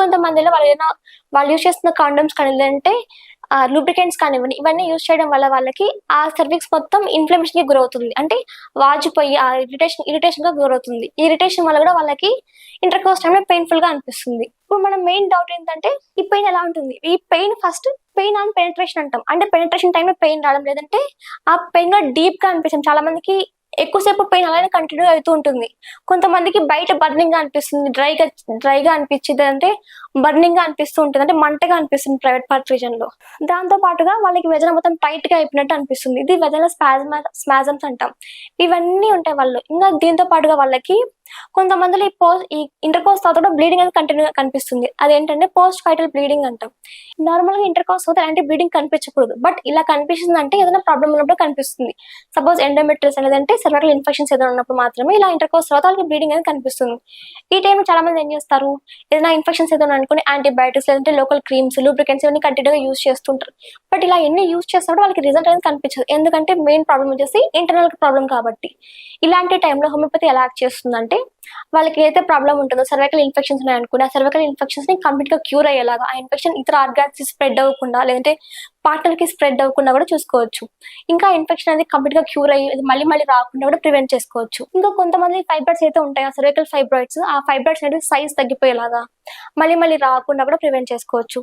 ఇంకొంతమందిలో వాళ్ళు యూజ్ చేస్తున్న కాండోమ్స్ కానీ లేదంటే లూబ్రికెంట్స్ కానివ్వండి, ఇవన్నీ యూజ్ చేయడం వల్ల వాళ్ళకి ఆ సర్విక్స్ మొత్తం ఇన్‌ఫ్లమేషన్‌కి గురవుతుంది. అంటే వాచిపోయి ఆ ఇరిటేషన్‌గా గురవుతుంది. ఈ ఇరిటేషన్ వల్ల కూడా వాళ్ళకి ఇంటర్‌కోర్స్ టైమ్‌లో పెయిన్‌ఫుల్‌గా అనిపిస్తుంది. ఇప్పుడు మన మెయిన్ డౌట్ ఏంటంటే ఈ పెయిన్ ఎలా ఉంటుంది? ఈ pain first pain on penetration అంటాం. అంటే పెనిట్రేషన్ టైమ్‌లో పెయిన్ రావడం లేదంటే ఆ పెయిన్ కూడా డీప్‌గా అనిపించడం. చాలా మందికి ఎక్కువ సేపు పెయిన్ అలానే కంటిన్యూ అవుతూ ఉంటుంది. కొంతమందికి బయట బర్నింగ్‌గా అనిపిస్తుంది. డ్రైగా అనిపిచ్చిద్ది. అంటే బర్నింగ్‌గా అనిపిస్తూ ఉంటుంది. అంటే మంటగా అనిపిస్తుంది ప్రైవేట్ పార్ట్ రీజియన్‌లో. దాంతో పాటుగా వాళ్ళకి వెజైనా మొత్తం టైట్‌గా అయిపోయినట్టు అనిపిస్తుంది. ఇది వెజైనల్ స్పాజమ్స్ అంటాం. ఇవన్నీ ఉంటాయి వాళ్ళలో. ఇంకా దీంతో పాటుగా వాళ్ళకి కొంతమందిలో ఈ ఇంటర్‌కోర్స్ తర్వాత కూడా బ్లీడింగ్ అనేది కంటిన్యూగా కనిపిస్తుంది. అదేంటంటే పోస్ట్ కైటల్ బ్లీడింగ్ అంటాం. నార్మల్‌గా ఇంటర్‌కోర్స్ తర్వాత ఎలాంటి బ్లీడింగ్ కనిపించకూడదు. బట్ ఇలా కనిపిస్తుందంటే ఏదైనా ప్రాబ్లమ్ ఉన్నప్పుడు కనిపిస్తుంది. సపోజ్ ఎండోమెట్రియోసిస్ అనేదంటే సెర్వికల్ ఇన్ఫెక్షన్స్ ఏదైనా ఉన్నప్పుడు మాత్రమే ఇలా ఇంటర్‌కోర్స్ తర్వాత వాళ్ళకి బ్లీడింగ్ అనేది కనిపిస్తుంది. ఈ టైంలో చాలా మంది ఏం చేస్తారు? ఏదైనా ఇన్ఫెక్షన్స్ ఏదైనా అనుకుని యాంటీబయాటిక్స్ లేదంటే లోకల్ క్రీమ్స్, లూబ్రికెంట్స్ ఇవన్నీ కంటిన్యూగా యూజ్ చేస్తుంటారు. బట్ ఇలా ఎన్ని యూజ్ చేసినప్పుడు వాళ్ళకి రిజల్ట్ అనేది కనిపించదు. ఎందుకంటే మెయిన్ ప్రాబ్లమ్ వచ్చేసి ఇంటర్నల్ ప్రాబ్లమ్ కాబట్టి. ఇలాంటి టైంలో హోమియోపతి ఎలా యాక్ట్ చేస్తుందంటే వాళ్ళకి ఏదైతే ప్రాబ్లమ్ ఉంటుందో సర్వైకల్ ఇన్ఫెక్షన్స్ ఉన్నాయనుకోండి, ఆ సర్వైకల్ ఇన్ఫెక్షన్స్‌ని కంప్లీట్‌గా క్యూర్ అయ్యేలాగా, ఆ ఇన్ఫెక్షన్ ఇతర ఆర్గాన్స్‌కి స్ప్రెడ్ అవ్వకుండా లేదంటే పార్ట్‌నర్‌కి స్ప్రెడ్ అవ్వకుండా కూడా చూసుకోవచ్చు. ఇంకా ఇన్ఫెక్షన్ అనేది కంప్లీట్‌గా క్యూర్ అయ్యి అది మళ్ళీ మళ్ళీ రాకుండా కూడా ప్రివెంట్ చేసుకోవచ్చు. ఇంకా కొంతమంది ఫైబ్రాయిడ్స్ అయితే ఉంటాయి. ఆ సర్వైకల్ ఫైబ్రాయిడ్స్, ఆ ఫైబ్రాయిడ్స్ అనేవి సైజ్ తగ్గిపోయేలాగా మళ్ళీ మళ్ళీ రాకుండా కూడా ప్రివెంట్ చేసుకోవచ్చు.